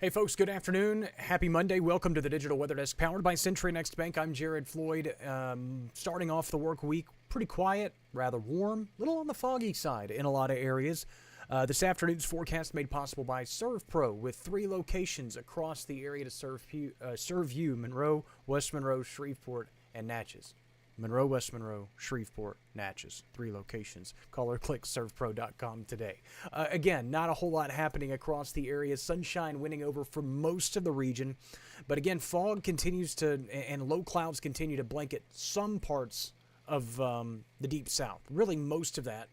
Hey folks, good afternoon. Happy Monday. Welcome to the Digital Weather Desk powered by Century Next Bank. I'm Jared Floyd. Starting off the work week, pretty quiet, rather warm, a little on the foggy side in a lot of areas. This afternoon's forecast made possible by ServPro with 3 locations across the area to serve you, Monroe, West Monroe, Shreveport, and Natchez. Monroe, West Monroe, Shreveport, Natchez. 3 locations. Call or click servpro.com today. Again, not a whole lot happening across the area. Sunshine winning over for most of the region. But again, fog continues to, and low clouds continue to blanket some parts of the deep south. Really, most of that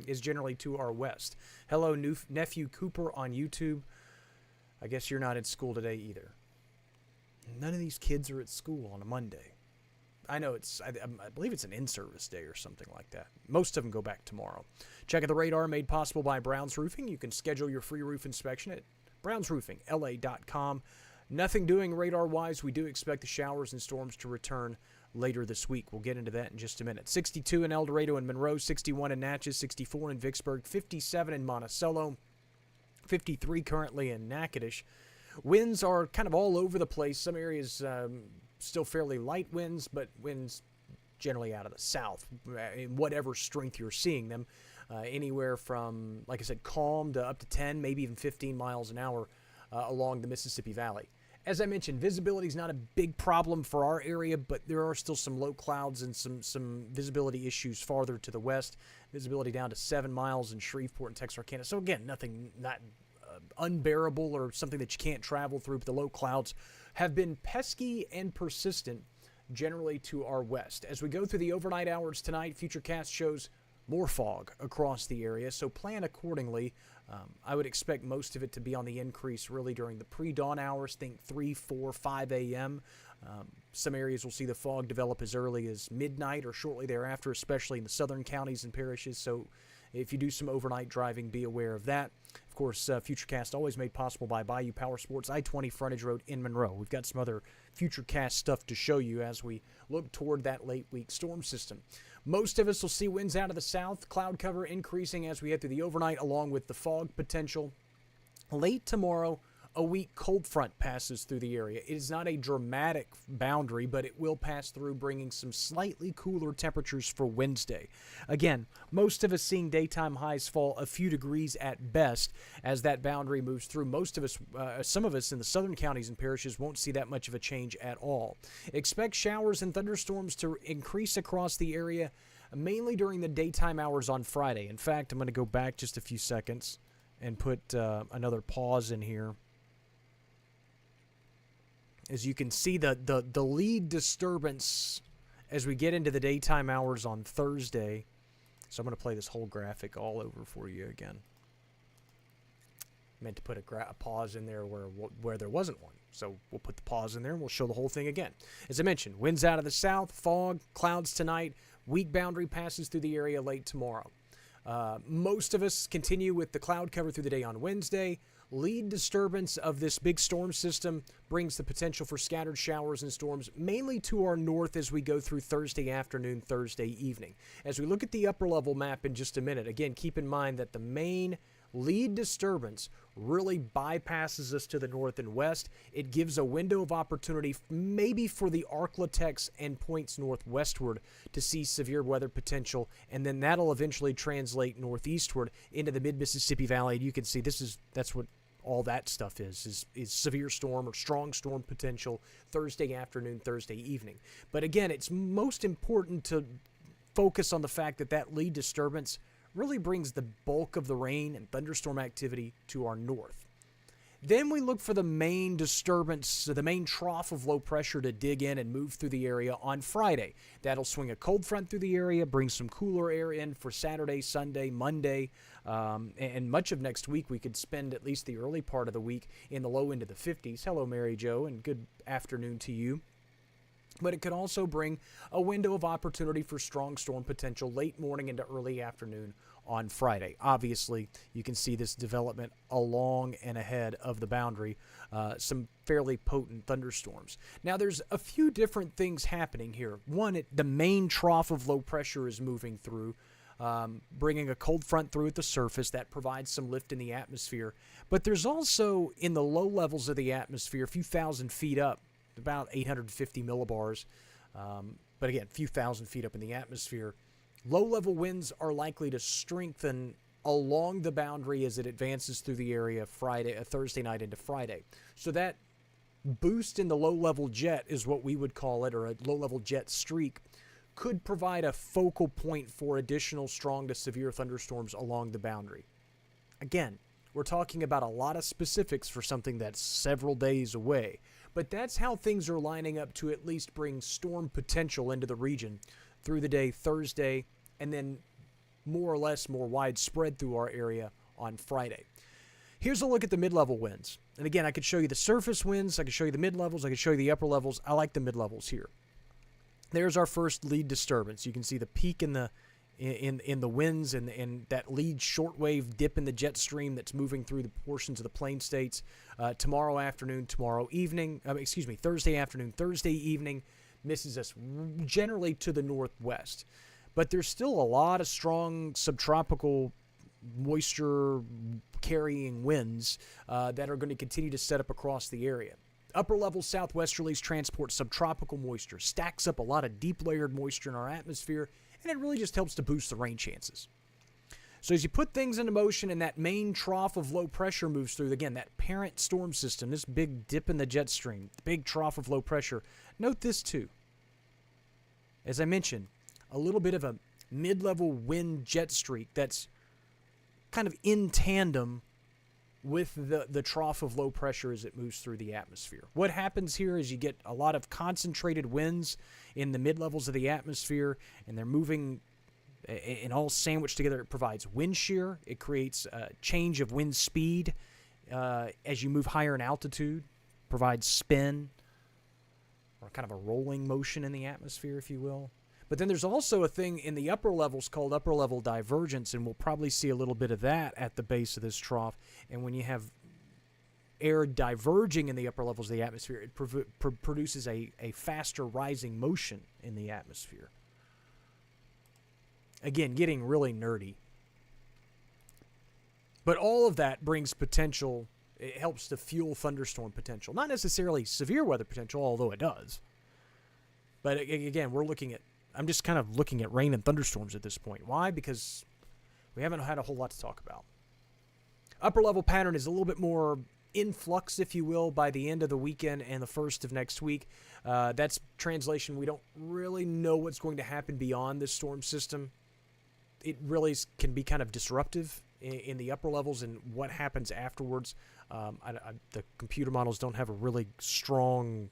is generally to our west. Hello, nephew Cooper on YouTube. I guess you're not at school today either. None of these kids are at school on a Monday. I know I believe it's an in-service day or something like that. Most of them go back tomorrow. Check out the radar made possible by Brown's Roofing. You can schedule your free roof inspection at brownsroofingla.com. Nothing doing radar-wise. We do expect the showers and storms to return later this week. We'll get into that in just a minute. 62 in El Dorado and Monroe, 61 in Natchez, 64 in Vicksburg, 57 in Monticello, 53 currently in Natchitoches. Winds are kind of all over the place. Some areas still fairly light winds, but winds generally out of the south, in whatever strength you're seeing them. Anywhere from, like I said, calm to up to 10, maybe even 15 miles an hour along the Mississippi Valley. As I mentioned, visibility is not a big problem for our area, but there are still some low clouds and some visibility issues farther to the west. Visibility down to 7 miles in Shreveport and Texarkana. So again, nothing not unbearable or something that you can't travel through, but the low clouds have been pesky and persistent generally to our west. As we go through the overnight hours tonight, Futurecast shows more fog across the area, so plan accordingly. I would expect most of it to be on the increase really during the pre-dawn hours, think 3, 4, 5 a.m. Some areas will see the fog develop as early as midnight or shortly thereafter, especially in the southern counties and parishes, so if you do some overnight driving, be aware of that. Of course, Futurecast always made possible by Bayou Power Sports, I-20 Frontage Road in Monroe. We've got some other Futurecast stuff to show you as we look toward that late week storm system. Most of us will see winds out of the south, cloud cover increasing as we head through the overnight, along with the fog potential. Late tomorrow, a weak cold front passes through the area. It is not a dramatic boundary, but it will pass through, bringing some slightly cooler temperatures for Wednesday. Again, most of us seeing daytime highs fall a few degrees at best as that boundary moves through. Most of us, some of us in the southern counties and parishes won't see that much of a change at all. Expect showers and thunderstorms to increase across the area, mainly during the daytime hours on Friday. In fact, I'm going to go back just a few seconds and put another pause in here. As you can see, the lead disturbance as we get into the daytime hours on Thursday. So I'm going to play this whole graphic all over for you again. Meant to put a pause in there where there wasn't one. So we'll put the pause in there and we'll show the whole thing again. As I mentioned, winds out of the south, fog, clouds tonight. Weak boundary passes through the area late tomorrow. Most of us continue with the cloud cover through the day on Wednesday. Lead disturbance of this big storm system brings the potential for scattered showers and storms, mainly to our north as we go through Thursday afternoon, Thursday evening. As we look at the upper level map in just a minute, again, keep in mind that the main lead disturbance really bypasses us to the north and west. It gives a window of opportunity maybe for the ArkLaTex and points northwestward to see severe weather potential, and then that'll eventually translate northeastward into the mid-Mississippi Valley. And you can see that's what all that stuff is severe storm or strong storm potential Thursday afternoon, Thursday evening. But again, it's most important to focus on the fact that lead disturbance really brings the bulk of the rain and thunderstorm activity to our north. Then we look for the main disturbance, the main trough of low pressure to dig in and move through the area on Friday. That'll swing a cold front through the area, bring some cooler air in for Saturday, Sunday, Monday, and much of next week we could spend at least the early part of the week in the low end of the 50s. Hello, Mary Jo, and good afternoon to you. But it could also bring a window of opportunity for strong storm potential late morning into early afternoon on Friday. Obviously, you can see this development along and ahead of the boundary, some fairly potent thunderstorms. Now, there's a few different things happening here. One, the main trough of low pressure is moving through. bringing a cold front through at the surface that provides some lift in the atmosphere. But there's also, in the low levels of the atmosphere, a few thousand feet up, about 850 millibars, but again, a few thousand feet up in the atmosphere, low-level winds are likely to strengthen along the boundary as it advances through the area Thursday night into Friday. So that boost in the low-level jet is what we would call it, or a low-level jet streak, could provide a focal point for additional strong to severe thunderstorms along the boundary. Again, we're talking about a lot of specifics for something that's several days away, but that's how things are lining up to at least bring storm potential into the region through the day Thursday, and then more or less more widespread through our area on Friday. Here's a look at the mid-level winds. And again, I could show you the surface winds, I could show you the mid-levels, I could show you the upper levels. I like the mid-levels here. There's our first lead disturbance. You can see the peak in the winds and that lead shortwave dip in the jet stream that's moving through the portions of the plain states tomorrow afternoon, Thursday afternoon, Thursday evening, misses us generally to the northwest. But there's still a lot of strong subtropical moisture carrying winds that are going to continue to set up across the area. Upper level southwesterlies transport subtropical moisture, stacks up a lot of deep layered moisture in our atmosphere, and it really just helps to boost the rain chances. So as you put things into motion and that main trough of low pressure moves through, again, that parent storm system, this big dip in the jet stream, the big trough of low pressure, note this too. As I mentioned, a little bit of a mid-level wind jet streak that's kind of in tandem with the trough of low pressure as it moves through the atmosphere. What happens here is you get a lot of concentrated winds in the mid-levels of the atmosphere, and they're moving and all sandwiched together. It provides wind shear. It creates a change of wind speed as you move higher in altitude, provides spin, or kind of a rolling motion in the atmosphere, if you will. But then there's also a thing in the upper levels called upper level divergence, and we'll probably see a little bit of that at the base of this trough. And when you have air diverging in the upper levels of the atmosphere, it produces a faster rising motion in the atmosphere. Again, getting really nerdy. But all of that brings potential. It helps to fuel thunderstorm potential. Not necessarily severe weather potential, although it does. But again, I'm just kind of looking at rain and thunderstorms at this point. Why? Because we haven't had a whole lot to talk about. Upper level pattern is a little bit more in flux, if you will, by the end of the weekend and the first of next week. That's translation. We don't really know what's going to happen beyond this storm system. It really can be kind of disruptive in the upper levels, and what happens afterwards. The computer models don't have a really strong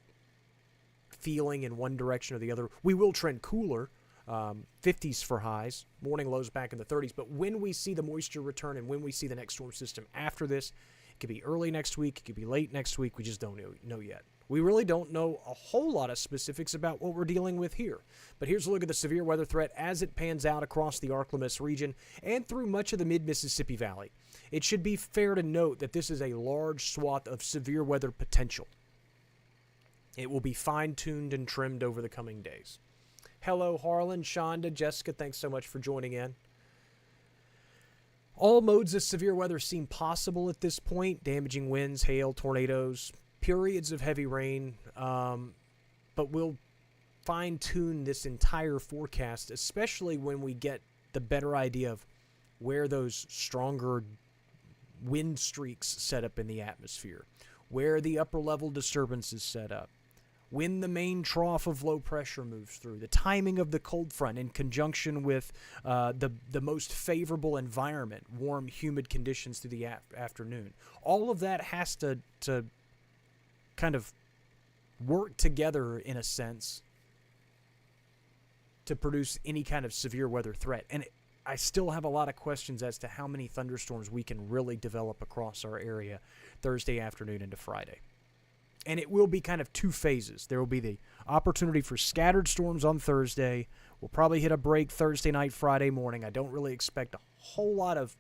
feeling in one direction or the other. We will trend cooler, 50s for highs, morning lows back in the 30s, but when we see the moisture return and when we see the next storm system after this, it could be early next week, it could be late next week, we just don't know yet. We really don't know a whole lot of specifics about what we're dealing with here. But here's a look at the severe weather threat as it pans out across the ArkLaMiss region and through much of the mid-Mississippi Valley. It should be fair to note that this is a large swath of severe weather potential. It will be fine-tuned and trimmed over the coming days. Hello, Harlan, Shonda, Jessica, thanks so much for joining in. All modes of severe weather seem possible at this point. Damaging winds, hail, tornadoes, periods of heavy rain. But we'll fine-tune this entire forecast, especially when we get the better idea of where those stronger wind streaks set up in the atmosphere, where the upper-level disturbances set up, when the main trough of low pressure moves through, the timing of the cold front in conjunction with the most favorable environment, warm, humid conditions through the afternoon. All of that has to kind of work together in a sense to produce any kind of severe weather threat. And I still have a lot of questions as to how many thunderstorms we can really develop across our area Thursday afternoon into Friday. And it will be kind of two phases. There will be the opportunity for scattered storms on Thursday. We'll probably hit a break Thursday night, Friday morning. I don't really expect a whole lot of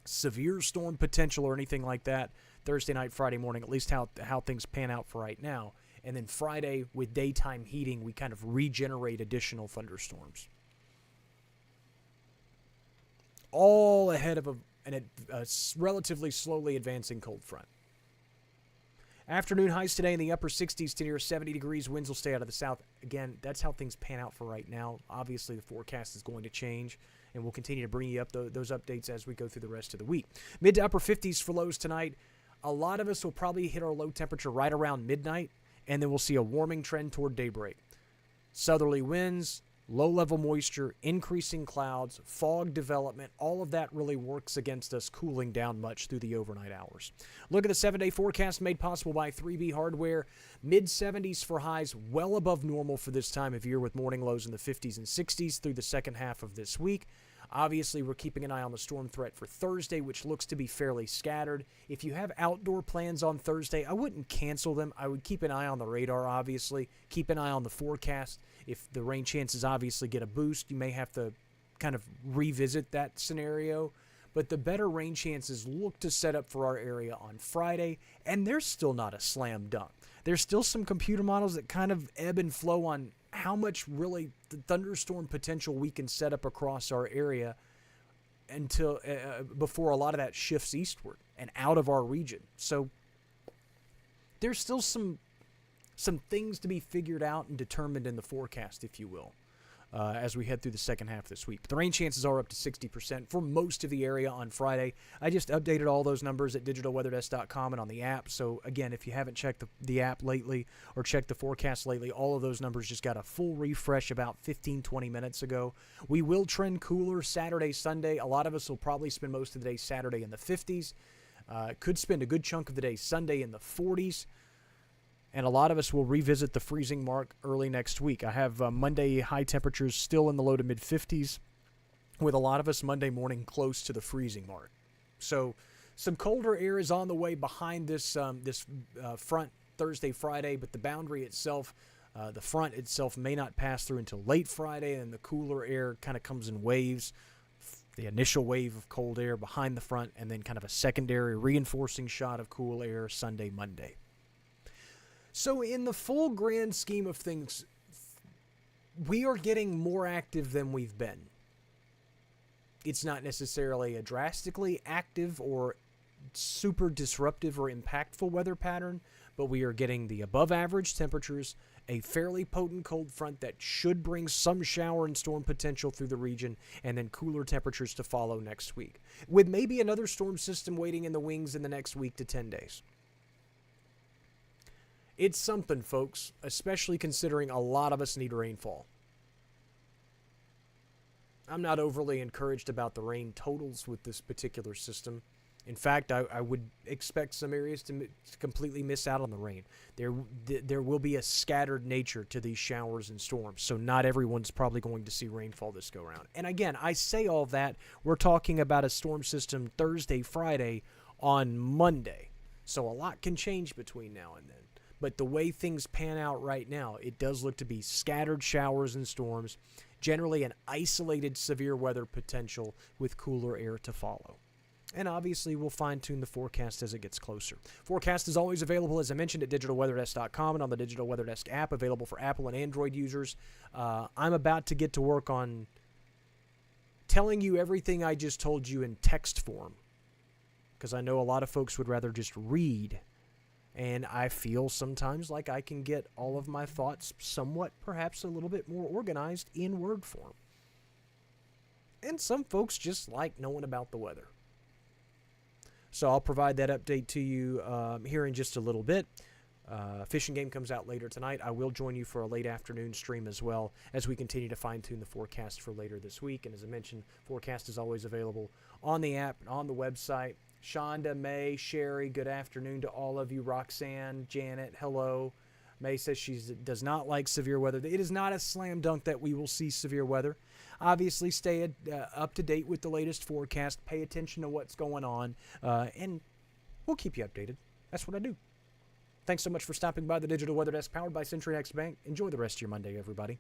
severe storm potential or anything like that Thursday night, Friday morning, at least how things pan out for right now. And then Friday, with daytime heating, we kind of regenerate additional thunderstorms. all ahead of a relatively slowly advancing cold front. Afternoon highs today in the upper 60s to near 70 degrees. Winds will stay out of the south. Again, that's how things pan out for right now. Obviously, the forecast is going to change, and we'll continue to bring you up those updates as we go through the rest of the week. Mid to upper 50s for lows tonight. A lot of us will probably hit our low temperature right around midnight, and then we'll see a warming trend toward daybreak. Southerly winds, low-level moisture, increasing clouds, fog development, all of that really works against us cooling down much through the overnight hours. Look at the 7-day forecast made possible by 3B Hardware. Mid-70s for highs, well above normal for this time of year with morning lows in the 50s and 60s through the second half of this week. Obviously, we're keeping an eye on the storm threat for Thursday, which looks to be fairly scattered. If you have outdoor plans on Thursday, I wouldn't cancel them. I would keep an eye on the radar, obviously. Keep an eye on the forecast. If the rain chances obviously get a boost, you may have to kind of revisit that scenario. But the better rain chances look to set up for our area on Friday, and there's still not a slam dunk. There's still some computer models that kind of ebb and flow on how much really the thunderstorm potential we can set up across our area until before a lot of that shifts eastward and out of our region. So there's still some things to be figured out and determined in the forecast, if you will, as we head through the second half this week. The rain chances are up to 60% for most of the area on Friday. I just updated all those numbers at digitalweatherdesk.com and on the app. So, again, if you haven't checked the app lately or checked the forecast lately, all of those numbers just got a full refresh about 15, 20 minutes ago. We will trend cooler Saturday, Sunday. A lot of us will probably spend most of the day Saturday in the 50s. Could spend a good chunk of the day Sunday in the 40s. And a lot of us will revisit the freezing mark early next week. I have Monday high temperatures still in the low to mid-50s, with a lot of us Monday morning close to the freezing mark. So some colder air is on the way behind this front Thursday, Friday, but the boundary itself, the front itself may not pass through until late Friday, and the cooler air kind of comes in waves. The initial wave of cold air behind the front, and then kind of a secondary reinforcing shot of cool air Sunday, Monday. So in the full grand scheme of things, we are getting more active than we've been. It's not necessarily a drastically active or super disruptive or impactful weather pattern, but we are getting the above average temperatures, a fairly potent cold front that should bring some shower and storm potential through the region, and then cooler temperatures to follow next week, with maybe another storm system waiting in the wings in the next week to 10 days. It's something, folks, especially considering a lot of us need rainfall. I'm not overly encouraged about the rain totals with this particular system. In fact, I would expect some areas to completely miss out on the rain. There will be a scattered nature to these showers and storms, so not everyone's probably going to see rainfall this go around. And again, I say all that, we're talking about a storm system Thursday, Friday on Monday. So a lot can change between now and then. But the way things pan out right now, it does look to be scattered showers and storms, generally an isolated severe weather potential with cooler air to follow. And obviously, we'll fine-tune the forecast as it gets closer. Forecast is always available, as I mentioned, at digitalweatherdesk.com and on the Digital Weather Desk app, available for Apple and Android users. I'm about to get to work on telling you everything I just told you in text form, because I know a lot of folks would rather just read. And I feel sometimes like I can get all of my thoughts somewhat, perhaps a little bit more organized in word form. And some folks just like knowing about the weather. So I'll provide that update to you here in just a little bit. Fishing Game comes out later tonight. I will join you for a late afternoon stream as well as we continue to fine-tune the forecast for later this week. And as I mentioned, forecast is always available on the app and on the website. Shonda, May, Sherry, good afternoon to all of you. Roxanne, Janet, hello. May says she does not like severe weather. It is not a slam dunk that we will see severe weather. Obviously, stay up to date with the latest forecast. Pay attention to what's going on, and we'll keep you updated. That's what I do. Thanks so much for stopping by the Digital Weather Desk, powered by Century Next Bank. Enjoy the rest of your Monday, everybody.